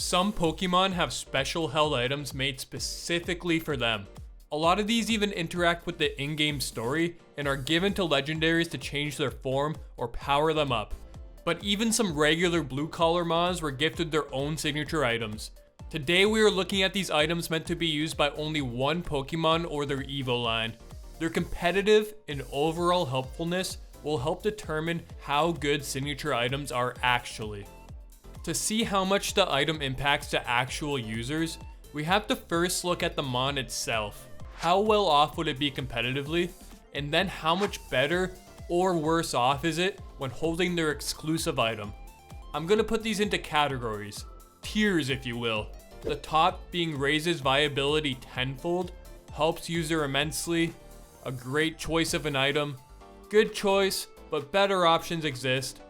Some Pokemon have special held items made specifically for them. A lot of these even interact with the in-game story and are given to legendaries to change their form or power them up. But even some regular blue collar mons were gifted their own signature items. Today we are looking at these items meant to be used by only one Pokemon or their Evo line. Their competitive and overall helpfulness will help determine how good signature items are actually. To see how much the item impacts the actual users, we have to first look at the mon itself. How well off would it be competitively? And then how much better or worse off is it when holding their exclusive item? I'm gonna put these into categories, tiers if you will. The top being raises viability tenfold, helps user immensely, a great choice of an item, good choice, but better options exist,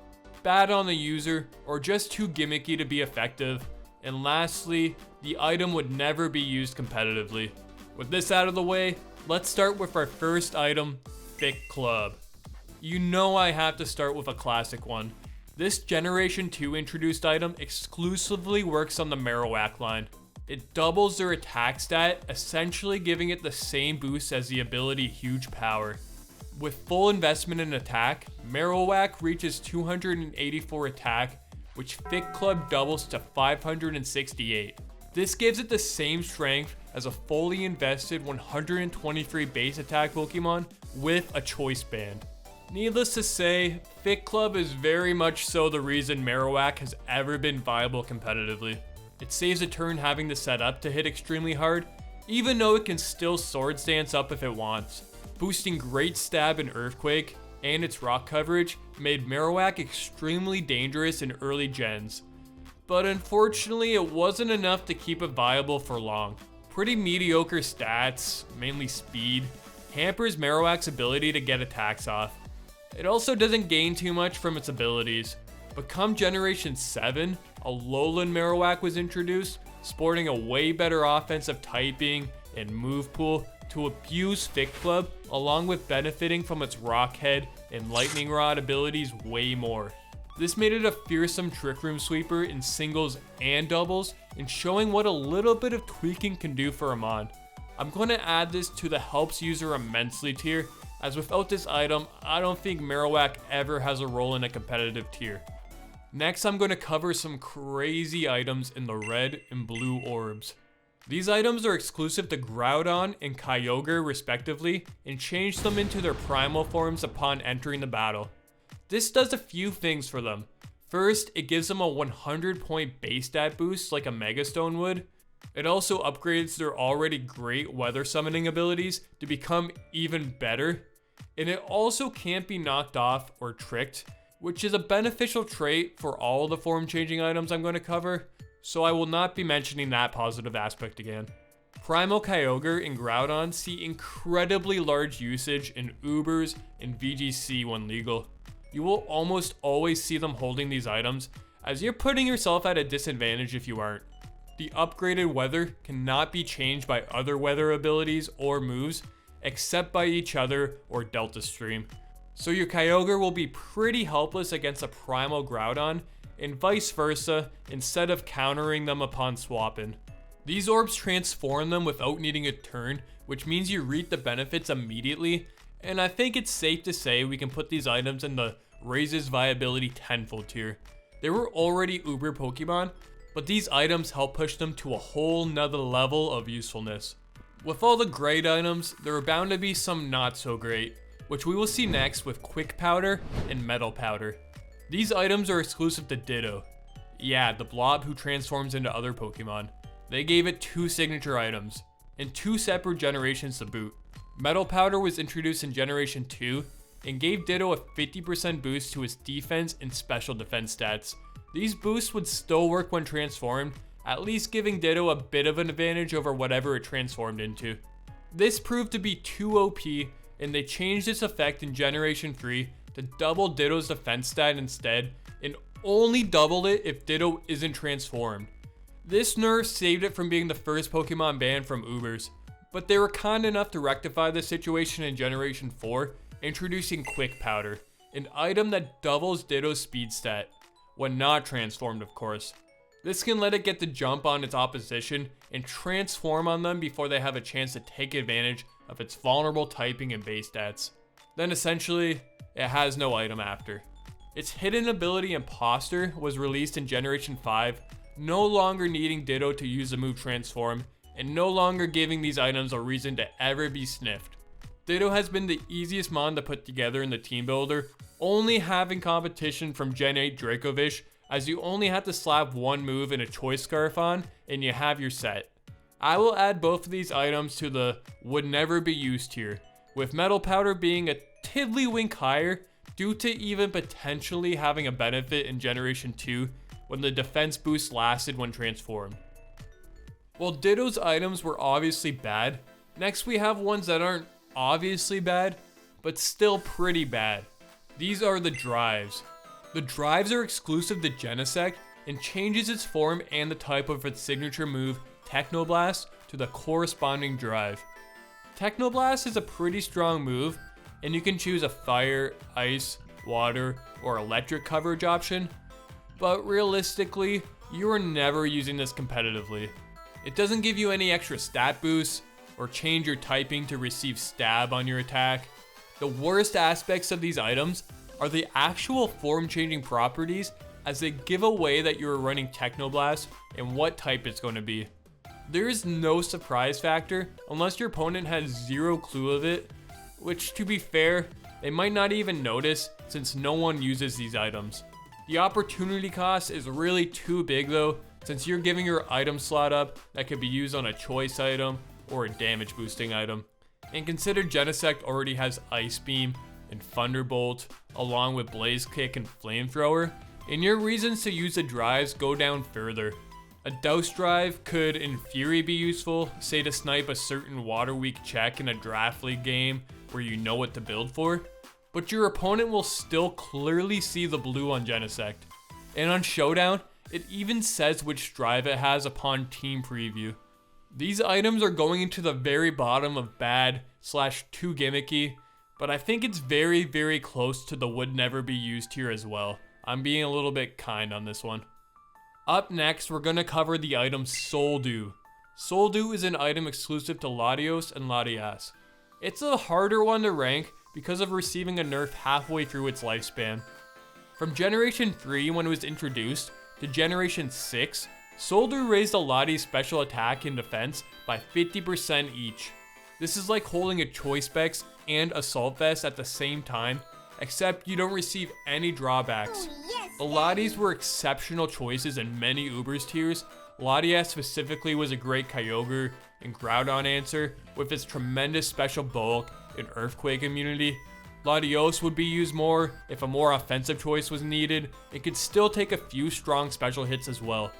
bad on the user, or just too gimmicky to be effective, and lastly, the item would never be used competitively. With this out of the way, let's start with our first item, Thick Club. You know I have to start with a classic one. This Generation 2 introduced item exclusively works on the Marowak line. It doubles their attack stat, essentially giving it the same boost as the ability Huge Power. With full investment in attack, Marowak reaches 284 attack, which Thick Club doubles to 568. This gives it the same strength as a fully invested 123 base attack Pokemon with a choice band. Needless to say, Thick Club is very much so the reason Marowak has ever been viable competitively. It saves a turn having to set up to hit extremely hard, even though it can still Swords Dance up if it wants. Boosting Great Stab and Earthquake, and its rock coverage made Marowak extremely dangerous in early gens. But unfortunately, it wasn't enough to keep it viable for long. Pretty mediocre stats, mainly speed, hampers Marowak's ability to get attacks off. It also doesn't gain too much from its abilities. But come Generation 7, a Alolan Marowak was introduced, sporting a way better offensive typing and move pool to abuse Thick Club, along with benefiting from its Rock Head and Lightning Rod abilities way more. This made it a fearsome Trick Room sweeper in singles and doubles, and showing what a little bit of tweaking can do for a mon. I'm going to add this to the helps user immensely tier, as without this item, I don't think Marowak ever has a role in a competitive tier. Next, I'm going to cover some crazy items in the red and blue orbs. These items are exclusive to Groudon and Kyogre respectively, and change them into their primal forms upon entering the battle. This does a few things for them. First, it gives them a 100 point base stat boost like a Megastone would. It also upgrades their already great weather summoning abilities to become even better. And it also can't be knocked off or tricked, which is a beneficial trait for all the form changing items I'm going to cover, so I will not be mentioning that positive aspect again. Primal Kyogre and Groudon see incredibly large usage in Ubers and VGC when legal. You will almost always see them holding these items, as you're putting yourself at a disadvantage if you aren't. The upgraded weather cannot be changed by other weather abilities or moves, except by each other or Delta Stream. So your Kyogre will be pretty helpless against a Primal Groudon, and vice versa, instead of countering them upon swapping. These orbs transform them without needing a turn, which means you reap the benefits immediately, and I think it's safe to say we can put these items in the raises viability tenfold tier. They were already uber Pokemon, but these items help push them to a whole nother level of usefulness. With all the great items, there are bound to be some not so great, which we will see next with Quick Powder and Metal Powder. These items are exclusive to Ditto. Yeah, the blob who transforms into other Pokemon. They gave it 2 signature items, and 2 separate generations to boot. Metal Powder was introduced in Generation 2, and gave Ditto a 50% boost to its defense and special defense stats. These boosts would still work when transformed, at least giving Ditto a bit of an advantage over whatever it transformed into. This proved to be too OP, and they changed its effect in Generation 3 to double Ditto's defense stat instead, and only double it if Ditto isn't transformed. This nerf saved it from being the first Pokemon banned from Ubers, but they were kind enough to rectify the situation in Generation 4, introducing Quick Powder, an item that doubles Ditto's speed stat, when not transformed of course. This can let it get the jump on its opposition and transform on them before they have a chance to take advantage of its vulnerable typing and base stats. Then essentially, it has no item after. Its hidden ability Imposter was released in Generation 5, no longer needing Ditto to use the move Transform, and no longer giving these items a reason to ever be sniffed. Ditto has been the easiest mon to put together in the team builder, only having competition from Gen 8 Dracovish, as you only have to slap one move and a choice scarf on, and you have your set. I will add both of these items to the would never be used tier, with Metal Powder being a tiddlywink higher due to even potentially having a benefit in Generation 2 when the defense boost lasted when transformed. While Ditto's items were obviously bad, next we have ones that aren't obviously bad, but still pretty bad. These are the drives. The drives are exclusive to Genesect and changes its form and the type of its signature move, Technoblast, to the corresponding drive. Technoblast is a pretty strong move, and you can choose a fire, ice, water, or electric coverage option, but realistically, you are never using this competitively. It doesn't give you any extra stat boosts, or change your typing to receive stab on your attack. The worst aspects of these items are the actual form changing properties, as they give away that you are running Technoblast and what type it's going to be. There is no surprise factor unless your opponent has zero clue of it, which to be fair, they might not even notice since no one uses these items. The opportunity cost is really too big though, since you're giving your item slot up that could be used on a choice item or a damage boosting item. And consider Genesect already has Ice Beam and Thunderbolt along with Blaze Kick and Flamethrower, and your reasons to use the drives go down further. A Douse Drive could in theory be useful, say to snipe a certain water weak check in a draft league game where you know what to build for, but your opponent will still clearly see the blue on Genesect. And on Showdown, it even says which drive it has upon team preview. These items are going into the very bottom of bad / too gimmicky, but I think it's very, very close to the would never be used here as well. I'm being a little bit kind on this one. Up next, we're going to cover the item Soul Dew. Soul Dew is an item exclusive to Latios and Latias. It's a harder one to rank because of receiving a nerf halfway through its lifespan. From Generation 3 when it was introduced to Generation 6, Soul Dew raised a Lati's special attack and defense by 50% each. This is like holding a Choice Specs and Assault Vest at the same time, except you don't receive any drawbacks. Oh, yes, the Latis were exceptional choices in many Ubers tiers. Latias specifically was a great Kyogre and Groudon answer with its tremendous special bulk and Earthquake immunity. Latios would be used more if a more offensive choice was needed. It could still take a few strong special hits as well.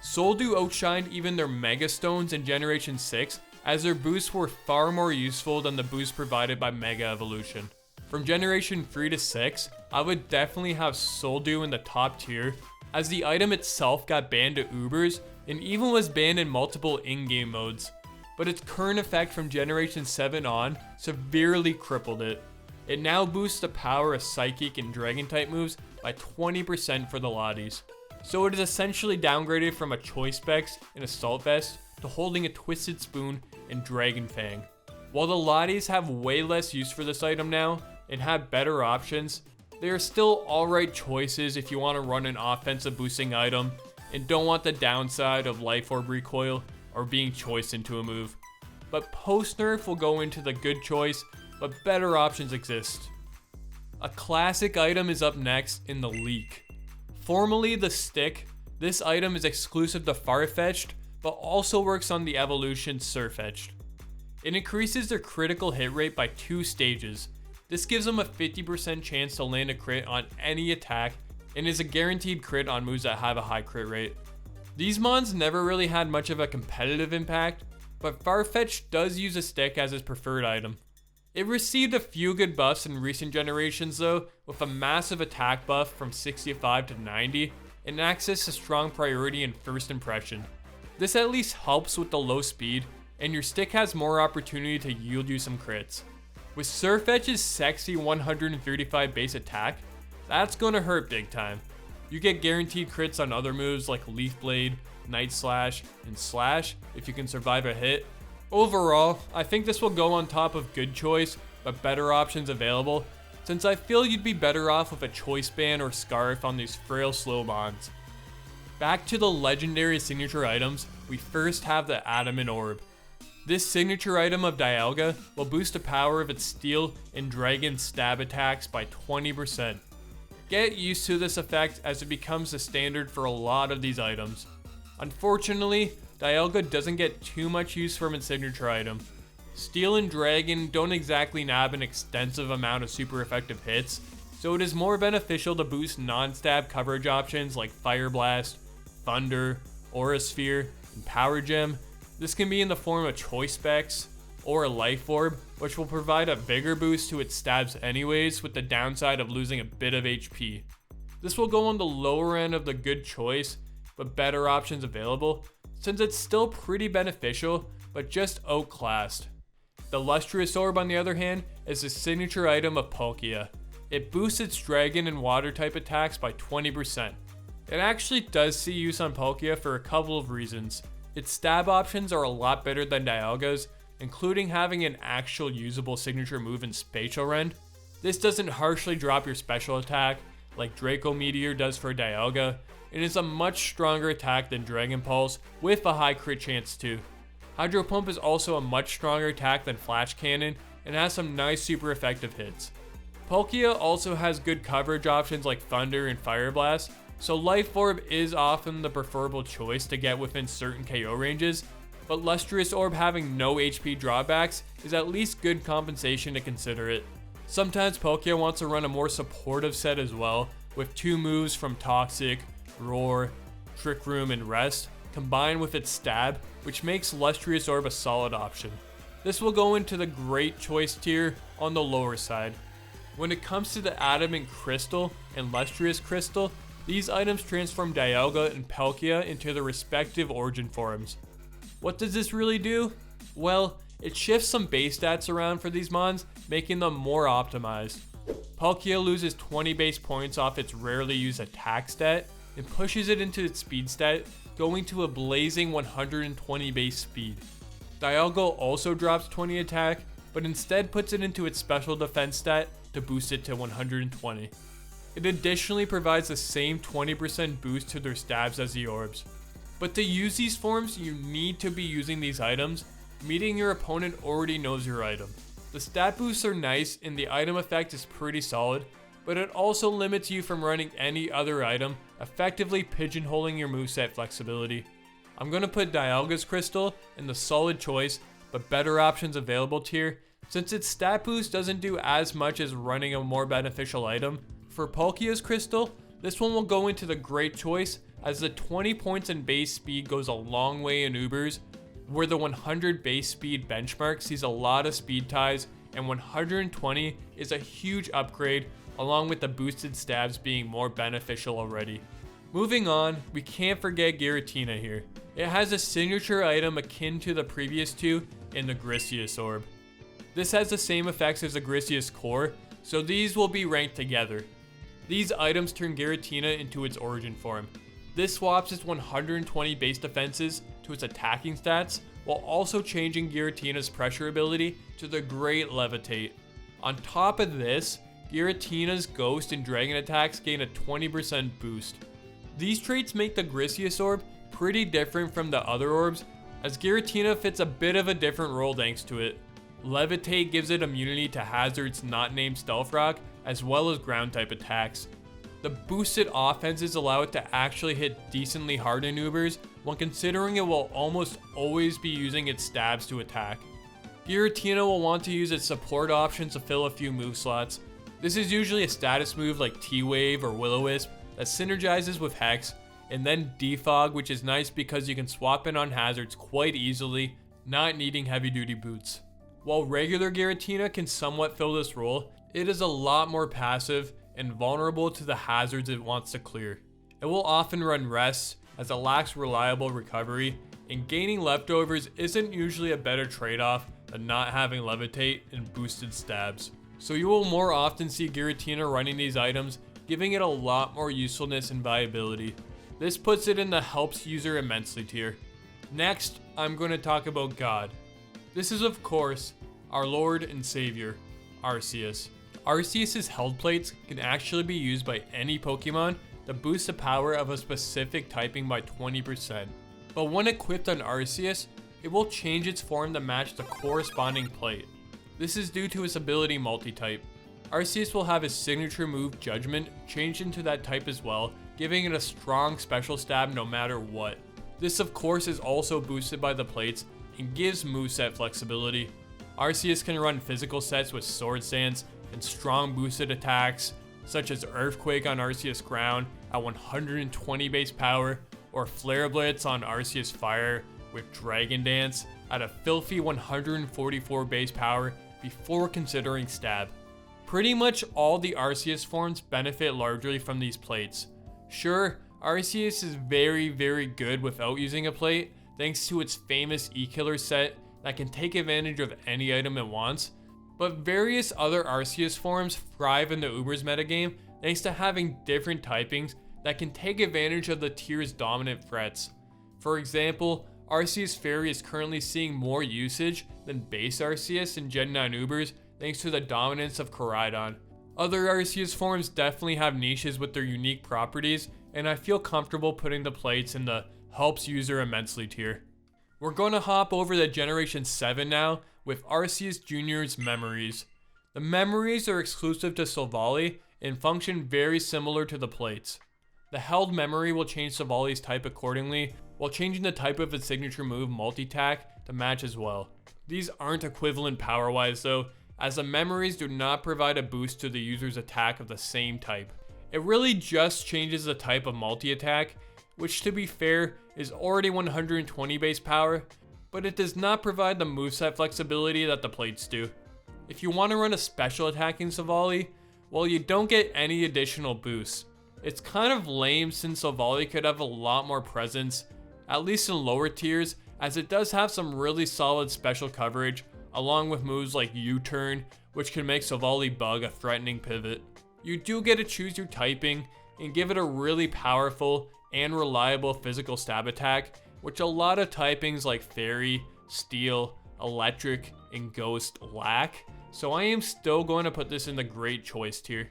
Soul Dew outshined even their Mega Stones in Generation 6, as their boosts were far more useful than the boosts provided by Mega Evolution. From Generation 3 to 6, I would definitely have Soul Dew in the top tier, as the item itself got banned to Ubers and even was banned in multiple in-game modes, but its current effect from Generation 7 on severely crippled it. It now boosts the power of Psychic and Dragon type moves by 20% for the Latis. So it is essentially downgraded from a Choice Specs and Assault Vest to holding a Twisted Spoon and Dragon Fang. While the Latis have way less use for this item now and have better options, they are still alright choices if you want to run an offensive boosting item and don't want the downside of Life Orb recoil or being choiced into a move. But post nerf will go into the good choice, but better options exist. A classic item is up next in the Leek. Formerly the Stick, this item is exclusive to Farfetch'd, but also works on the evolution Surfetch'd. It increases their critical hit rate by 2 stages. This gives them a 50% chance to land a crit on any attack and is a guaranteed crit on moves that have a high crit rate. These mons never really had much of a competitive impact, but Farfetch'd does use a Stick as its preferred item. It received a few good buffs in recent generations though, with a massive attack buff from 65 to 90 and access to strong priority in first impression. This at least helps with the low speed, and your Stick has more opportunity to yield you some crits. With Surfetch's sexy 135 base attack, that's gonna hurt big time. You get guaranteed crits on other moves like Leaf Blade, Night Slash, and Slash if you can survive a hit. Overall, I think this will go on top of Good Choice, but better options available, since I feel you'd be better off with a Choice Band or Scarf on these frail slow mons. Back to the legendary signature items, we first have the Adamant Orb. This signature item of Dialga will boost the power of its Steel and Dragon stab attacks by 20%. Get used to this effect as it becomes the standard for a lot of these items. Unfortunately, Dialga doesn't get too much use from its signature item. Steel and Dragon don't exactly nab an extensive amount of super effective hits, so it is more beneficial to boost non-stab coverage options like Fire Blast, Thunder, Aura Sphere, and Power Gem. This can be in the form of Choice Specs or a Life Orb, which will provide a bigger boost to its stabs anyways, with the downside of losing a bit of HP. This will go on the lower end of the Good Choice, but better options available, since it's still pretty beneficial, but just outclassed. The Lustrous Orb, on the other hand, is the signature item of Palkia. It boosts its Dragon and Water type attacks by 20%. It actually does see use on Palkia for a couple of reasons. Its stab options are a lot better than Dialga's, including having an actual usable signature move in Spatial Rend. This doesn't harshly drop your special attack like Draco Meteor does for Dialga, and is a much stronger attack than Dragon Pulse with a high crit chance too. Hydro Pump is also a much stronger attack than Flash Cannon and has some nice super effective hits. Palkia also has good coverage options like Thunder and Fire Blast, so Life Orb is often the preferable choice to get within certain KO ranges, but Lustrous Orb having no HP drawbacks is at least good compensation to consider it. Sometimes Palkia wants to run a more supportive set as well, with 2 moves from Toxic, Roar, Trick Room, and Rest, combined with its stab, which makes Lustrous Orb a solid option. This will go into the Great Choice tier on the lower side. When it comes to the Adamant Crystal and Lustrous Crystal, these items transform Dialga and Palkia into their respective origin forms. What does this really do? Well, it shifts some base stats around for these mons, making them more optimized. Palkia loses 20 base points off its rarely used attack stat, and pushes it into its speed stat, going to a blazing 120 base speed. Dialga also drops 20 attack, but instead puts it into its special defense stat to boost it to 120. It additionally provides the same 20% boost to their stabs as the orbs. But to use these forms, you need to be using these items, meaning your opponent already knows your item. The stat boosts are nice and the item effect is pretty solid, but it also limits you from running any other item, effectively pigeonholing your moveset flexibility. I'm going to put Dialga's Crystal in the solid choice, but better options available tier, since its stat boost doesn't do as much as running a more beneficial item. For Palkia's Crystal, this one will go into the Great Choice, as the 20 points in base speed goes a long way in Ubers, where the 100 base speed benchmark sees a lot of speed ties, and 120 is a huge upgrade, along with the boosted stabs being more beneficial already. Moving on, we can't forget Giratina here. It has a signature item akin to the previous two in the Griseous Orb. This has the same effects as the Griseous Core, so these will be ranked together. These items turn Giratina into its origin form. This swaps its 120 base defenses to its attacking stats, while also changing Giratina's pressure ability to the Great Levitate. On top of this, Giratina's Ghost and Dragon attacks gain a 20% boost. These traits make the Griseous Orb pretty different from the other orbs, as Giratina fits a bit of a different role thanks to it. Levitate gives it immunity to hazards not named Stealth Rock, as well as ground type attacks. The boosted offenses allow it to actually hit decently hard in Ubers, when considering it will almost always be using its stabs to attack. Giratina will want to use its support options to fill a few move slots. This is usually a status move like T-Wave or Will-O-Wisp that synergizes with Hex, and then Defog, which is nice because you can swap in on hazards quite easily, not needing heavy duty boots. While regular Giratina can somewhat fill this role, it is a lot more passive and vulnerable to the hazards it wants to clear. It will often run rests as it lacks reliable recovery, and gaining leftovers isn't usually a better trade-off than not having Levitate and boosted stabs. So you will more often see Giratina running these items giving it a lot more usefulness and viability. This puts it in the helps user immensely tier. Next, I'm going to talk about God. This is of course our Lord and Savior, Arceus. Arceus's held plates can actually be used by any Pokemon to boost the power of a specific typing by 20%. But when equipped on Arceus, it will change its form to match the corresponding plate. This is due to its ability multi-type. Arceus will have his signature move Judgment changed into that type as well, giving it a strong special stab no matter what. This of course is also boosted by the plates and gives moveset flexibility. Arceus can run physical sets with Sword Stance and strong boosted attacks, such as Earthquake on Arceus Ground at 120 base power, or Flare Blitz on Arceus Fire with Dragon Dance at a filthy 144 base power before considering Stab. Pretty much all the Arceus forms benefit largely from these plates. Sure, Arceus is very good without using a plate, thanks to its famous E-Killer set that can take advantage of any item it wants, but various other Arceus forms thrive in the Ubers metagame thanks to having different typings that can take advantage of the tier's dominant threats. For example, Arceus Fairy is currently seeing more usage than base Arceus in Gen 9 Ubers thanks to the dominance of Koraidon. Other Arceus forms definitely have niches with their unique properties, and I feel comfortable putting the plates in the helps user immensely tier. We're going to hop over to Generation 7 now with Arceus Jr.'s Memories. The Memories are exclusive to Silvally and function very similar to the plates. The held memory will change Silvally's type accordingly, while changing the type of its signature move Multi-Tack to match as well. These aren't equivalent power-wise though, as the memories do not provide a boost to the user's attack of the same type. It really just changes the type of multi-attack, which to be fair is already 120 base power, but it does not provide the moveset flexibility that the plates do. If you want to run a special attack in Silvally, well, you don't get any additional boosts. It's kind of lame since Silvally could have a lot more presence, at least in lower tiers, as it does have some really solid special coverage, along with moves like U-Turn, which can make Silvally Bug a threatening pivot. You do get to choose your typing and give it a really powerful and reliable physical stab attack, which a lot of typings like Fairy, Steel, Electric, and Ghost lack, so I am still going to put this in the great choice tier.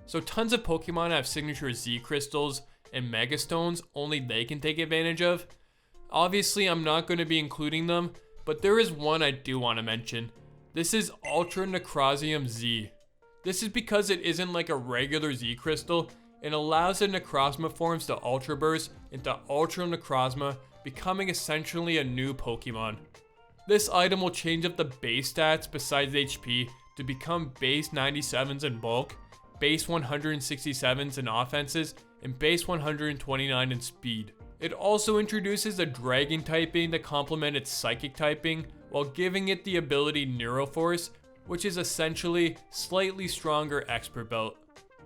So tons of Pokemon have signature Z crystals and Mega Stones only they can take advantage of. Obviously I'm not going to be including them, but there is one I do want to mention. This is Ultranecrozium Z. This is because it isn't like a regular Z crystal and allows the Necrozma forms to Ultra Burst into Ultra Necrozma, becoming essentially a new Pokemon. This item will change up the base stats besides HP to become base 97s in bulk, base 167s in offenses, and base 129 in speed. It also introduces a dragon typing to complement its psychic typing, while giving it the ability Neuroforce, which is essentially slightly stronger expert belt.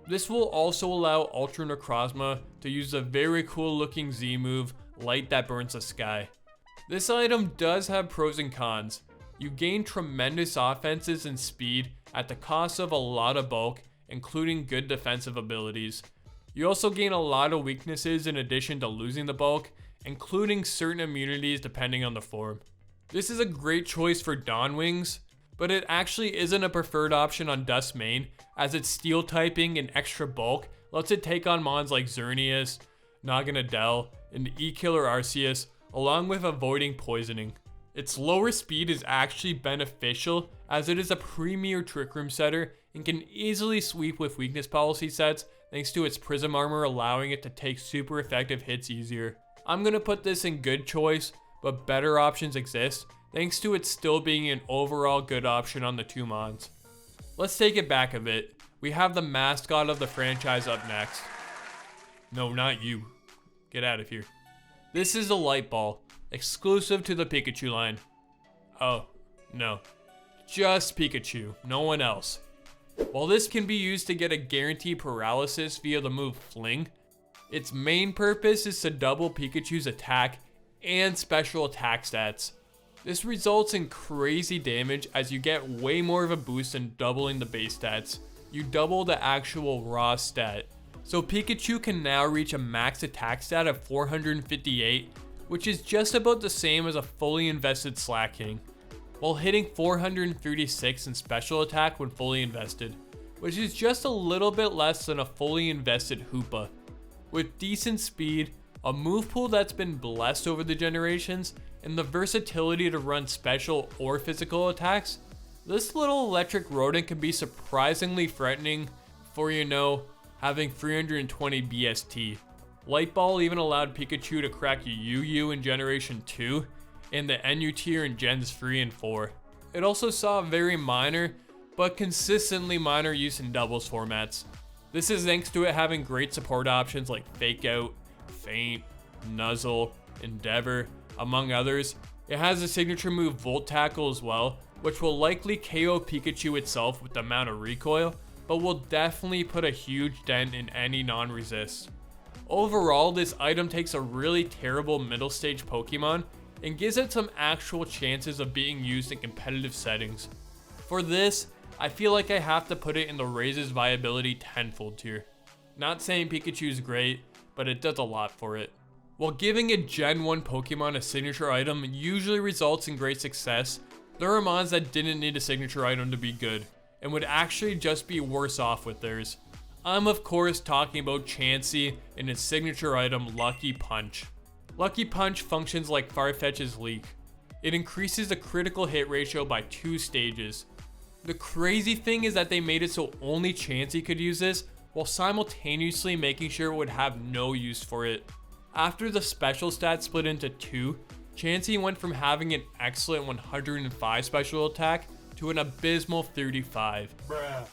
This will also allow Ultra Necrozma to use a very cool looking Z move, Light That Burns the Sky. This item does have pros and cons. You gain tremendous offenses and speed at the cost of a lot of bulk, including good defensive abilities. You also gain a lot of weaknesses in addition to losing the bulk, including certain immunities depending on the form. This is a great choice for Dawn Wings, but it actually isn't a preferred option on Dust main, as its steel typing and extra bulk lets it take on mons like Xerneas, Naganadel, and E-Killer Arceus, along with avoiding poisoning. Its lower speed is actually beneficial, as it is a premier Trick Room setter and can easily sweep with weakness policy sets thanks to its Prism Armor allowing it to take super effective hits easier. I'm going to put this in good choice, but better options exist thanks to it still being an overall good option on the two mons. Let's take it back a bit. We have the mascot of the franchise up next. No, not you. Get out of here. This is the Light Ball, exclusive to the Pikachu line. Oh, no. Just Pikachu, no one else. While this can be used to get a guaranteed paralysis via the move Fling, its main purpose is to double Pikachu's attack and special attack stats. This results in crazy damage as you get way more of a boost than doubling the base stats. You double the actual raw stat, So Pikachu can now reach a max attack stat of 458, which is just about the same as a fully invested Slaking, while hitting 436 in special attack when fully invested, which is just a little bit less than a fully invested Hoopa. With decent speed, a move pool that's been blessed over the generations, and the versatility to run special or physical attacks, this little electric rodent can be surprisingly threatening for, having 320 BST. Light Ball even allowed Pikachu to crack UU in Generation 2, and the NU tier in Gens 3 and 4. It also saw very minor, but consistently minor use in doubles formats. This is thanks to it having great support options like Fake Out, Feint, Nuzzle, Endeavor, among others. It has a signature move Volt Tackle as well, which will likely KO Pikachu itself with the amount of recoil, but will definitely put a huge dent in any non-resist. Overall, this item takes a really terrible middle stage Pokemon and gives it some actual chances of being used in competitive settings. For this, I feel like I have to put it in the raises viability tenfold tier. Not saying Pikachu's great, but it does a lot for it. While giving a Gen 1 Pokemon a signature item usually results in great success, there are mons that didn't need a signature item to be good, and would actually just be worse off with theirs. I'm of course talking about Chansey and his signature item Lucky Punch. Lucky Punch functions like Farfetch's Leek. It increases the critical hit ratio by 2 stages. The crazy thing is that they made it so only Chansey could use this, while simultaneously making sure it would have no use for it. After the special stats split into 2, Chansey went from having an excellent 105 special attack to an abysmal 35.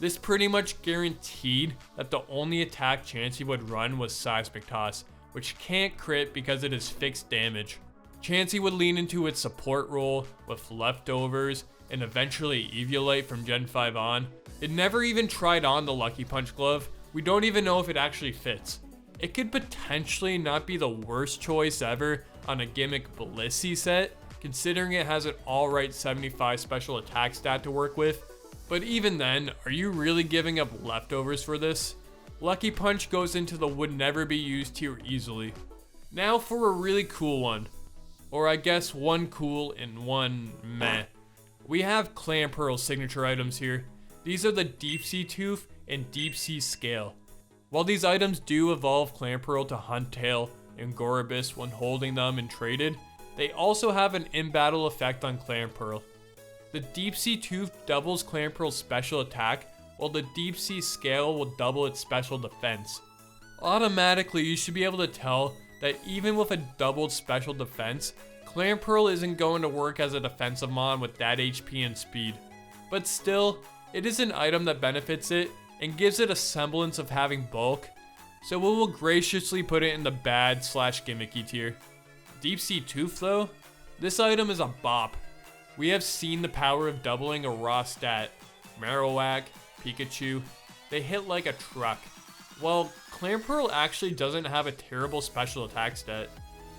This pretty much guaranteed that the only attack Chansey would run was Seismic Toss, which can't crit because it is fixed damage. Chansey would lean into its support role with Leftovers and eventually Eviolite from Gen 5 on. It never even tried on the Lucky Punch glove. We don't even know if it actually fits. It could potentially not be the worst choice ever on a gimmick Blissey set, considering it has an alright 75 special attack stat to work with. But even then, are you really giving up Leftovers for this? Lucky Punch goes into the would never be used tier easily. Now for a really cool one. Or I guess one cool and one meh. We have Clamperl's signature items here. These are the Deep Sea Tooth and Deep Sea Scale. While these items do evolve Clamperl to Huntail and Gorobus when holding them and traded, they also have an in-battle effect on Clamperl. The Deep Sea Tooth doubles Clamperl's special attack, while the Deep Sea Scale will double its special defense. Automatically, you should be able to tell that even with a doubled special defense, Clamperl isn't going to work as a defensive mon with that HP and speed. But still, it is an item that benefits it and gives it a semblance of having bulk, so we will graciously put it in the bad/gimmicky tier. Deep Sea Tooth though, this item is a bop. We have seen the power of doubling a raw stat. Marowak, Pikachu, they hit like a truck. Well, Clamperl actually doesn't have a terrible special attack stat.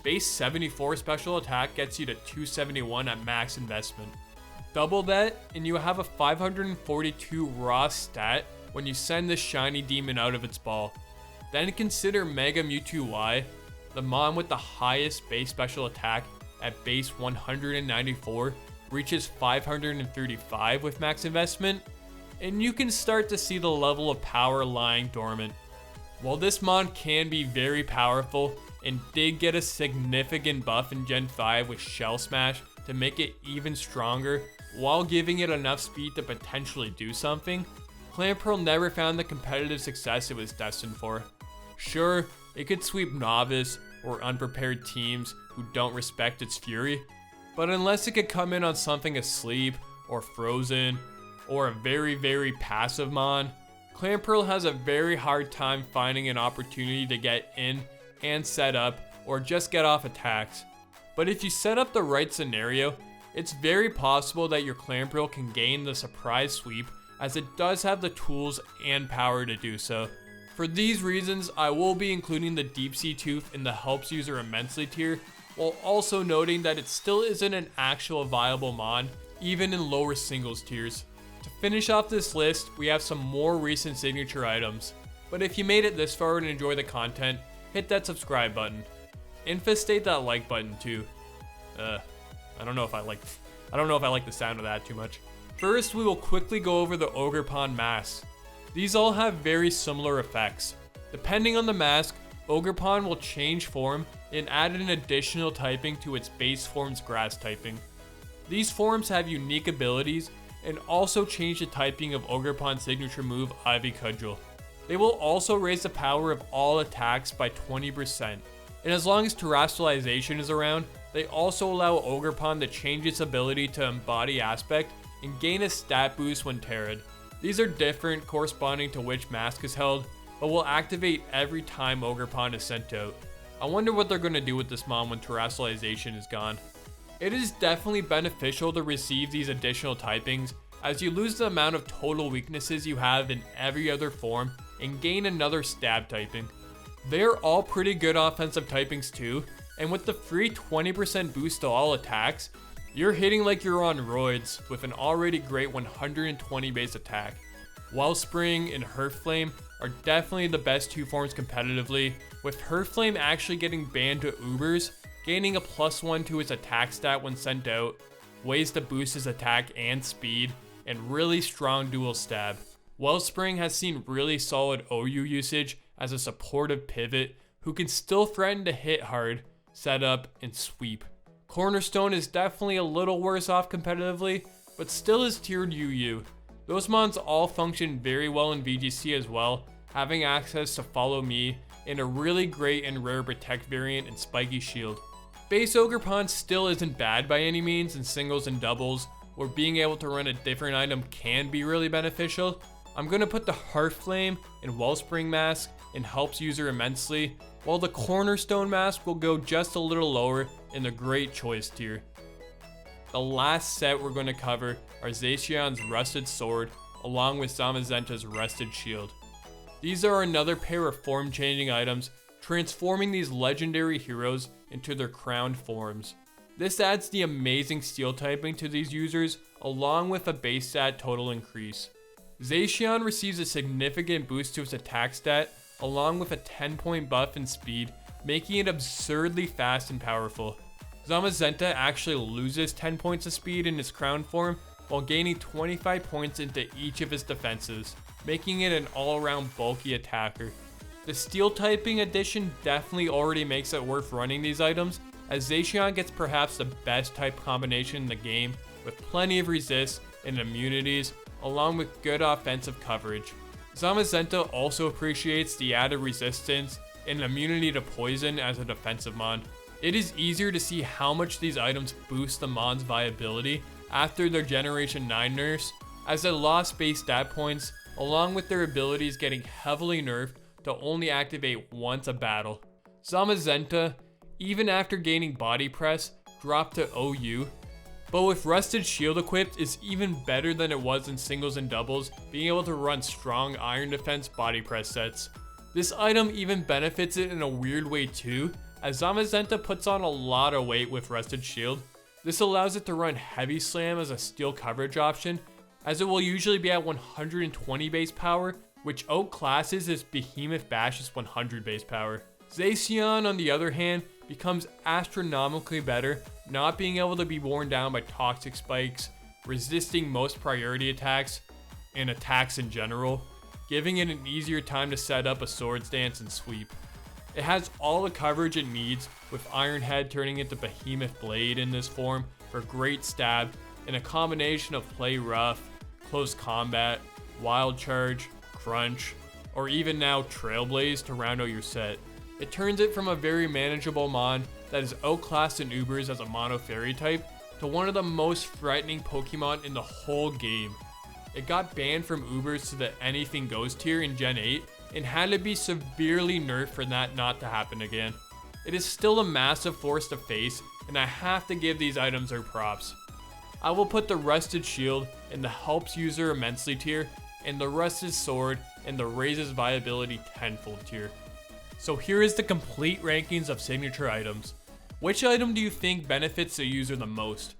Base 74 special attack gets you to 271 at max investment. Double that and you have a 542 raw stat when you send this shiny demon out of its ball. Then consider Mega Mewtwo Y, the mon with the highest base special attack at base 194 reaches 535 with max investment, and you can start to see the level of power lying dormant. While this mon can be very powerful and did get a significant buff in Gen 5 with Shell Smash to make it even stronger while giving it enough speed to potentially do something, Clamperl never found the competitive success it was destined for. Sure, it could sweep novice or unprepared teams who don't respect its fury, but unless it could come in on something asleep or frozen or a very passive mon, Clamperl has a very hard time finding an opportunity to get in and set up or just get off attacks. But if you set up the right scenario, it's very possible that your Clamperl can gain the surprise sweep, as it does have the tools and power to do so. For these reasons, I will be including the Deep Sea Tooth in the helps user immensely tier, while also noting that it still isn't an actual viable mon, even in lower singles tiers. To finish off this list, we have some more recent signature items. But if you made it this far and enjoy the content, hit that subscribe button. Infestate that like button too. I don't know if I like the sound of that too much. First, we will quickly go over the Ogerpon masks. These all have very similar effects. Depending on the mask, Ogerpon will change form and add an additional typing to its base form's grass typing. These forms have unique abilities and also change the typing of Ogerpon's signature move, Ivy Cudgel. They will also raise the power of all attacks by 20%. And as long as terrestrialization is around, they also allow Ogerpon to change its ability to embody aspect and gain a stat boost when terred. These are different corresponding to which mask is held, but will activate every time Ogerpon is sent out. I wonder what they're going to do with this mon when terrestrialization is gone. It is definitely beneficial to receive these additional typings, as you lose the amount of total weaknesses you have in every other form and gain another stab typing. They're all pretty good offensive typings too, and with the free 20% boost to all attacks, you're hitting like you're on roids with an already great 120 base attack. Wellspring and Hearthflame are definitely the best two forms competitively, with Hearthflame actually getting banned to Ubers, gaining a +1 to his attack stat when sent out, ways to boost his attack and speed, and really strong dual stab. Wellspring has seen really solid OU usage as a supportive pivot who can still threaten to hit hard, set up, and sweep. Cornerstone is definitely a little worse off competitively, but still is tiered UU. Those mons all function very well in VGC as well, having access to Follow Me and a really great and rare Protect variant and Spiky Shield. Base Ogerpon still isn't bad by any means in singles and doubles, where being able to run a different item can be really beneficial. I'm going to put the Hearthflame and Wellspring mask and helps user immensely, while the Cornerstone mask will go just a little lower in the Great Choice tier. The last set we're going to cover are Zacian's Rusted Sword, along with Zamazenta's Rusted Shield. These are another pair of form-changing items, transforming these legendary heroes into their crowned forms. This adds the amazing steel typing to these users, along with a base stat total increase. Zacian receives a significant boost to its attack stat, along with a 10-point buff in speed, making it absurdly fast and powerful. Zamazenta actually loses 10 points of speed in his crown form, while gaining 25 points into each of his defenses, making it an all-around bulky attacker. The steel typing addition definitely already makes it worth running these items, as Zacian gets perhaps the best type combination in the game, with plenty of resist and immunities, along with good offensive coverage. Zamazenta also appreciates the added resistance and immunity to poison as a defensive mon. It is easier to see how much these items boost the mon's viability after their Generation 9 nerfs, as they lost base stat points, along with their abilities getting heavily nerfed to only activate once a battle. Zamazenta, even after gaining body press, dropped to OU, but with Rusted Shield equipped is even better than it was in singles and doubles, being able to run strong Iron Defense body press sets. This item even benefits it in a weird way too, as Zamazenta puts on a lot of weight with Rusted Shield. This allows it to run Heavy Slam as a steel coverage option, as it will usually be at 120 base power, which outclasses its Behemoth Bash's 100 base power. Zacian, on the other hand, becomes astronomically better, not being able to be worn down by toxic spikes, resisting most priority attacks, and attacks in general, giving it an easier time to set up a Swords Dance and sweep. It has all the coverage it needs, with Iron Head turning into Behemoth Blade in this form for great stab, and a combination of Play Rough, Close Combat, Wild Charge, Crunch, or even now Trailblaze to round out your set. It turns it from a very manageable mon that is outclassed in Ubers as a mono fairy type to one of the most threatening Pokemon in the whole game. It got banned from Ubers to the Anything Goes tier in Gen 8 and had to be severely nerfed for that not to happen again. It is still a massive force to face, and I have to give these items their props. I will put the Rusted Shield in the Helps User Immensely tier, and the Rusted Sword in the Raises Viability tenfold tier. So here is the complete rankings of signature items. Which item do you think benefits the user the most?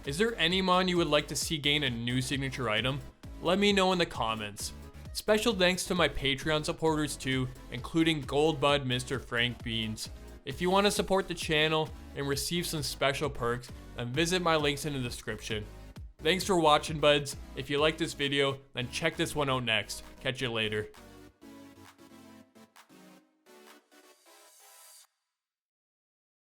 Is there any mon you would like to see gain a new signature item? Let me know in the comments. Special thanks to my Patreon supporters too, including Gold Bud Mr. Frank Beans. If you want to support the channel and receive some special perks, then visit my links in the description. Thanks for watching, buds. If you like this video, then check this one out next. Catch you later.